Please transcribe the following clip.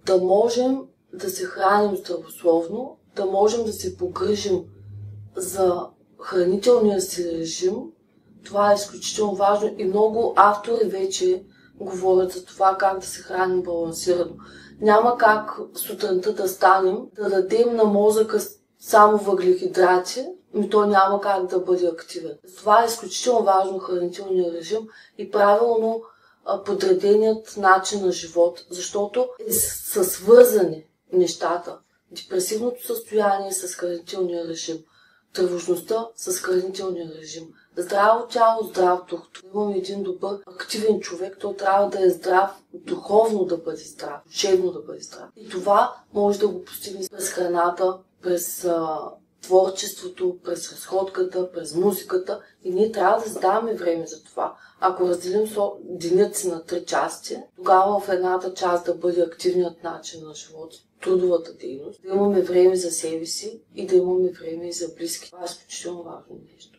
да можем да се храним здравословно, да можем да се погрижим за хранителния си режим. Това е изключително важно и много автори вече говорят за това как да се храним балансирано. Няма как сутринта да станем, да дадем на мозъка само въглехидрати, но той няма как да бъде активен. Това е изключително важно хранителния режим и правилно подреденият начин на живот, защото са свързани нещата. Депресивното състояние с хранителния режим, тревожността с хранителния режим. Здраво тяло, здрав дух. Имаме един добър, активен човек, той трябва да е здрав, духовно да бъде здрав, душевно да бъде здрав. И това може да го постигне през храната, през творчеството, през разходката, през музиката. И ние трябва да задаваме време за това. Ако разделим денят си на 3 части, тогава в едната част да бъде активният начин на живот, трудовата дейност, да имаме време за себе си и да имаме време и за близки. Това е изключително важно нещо.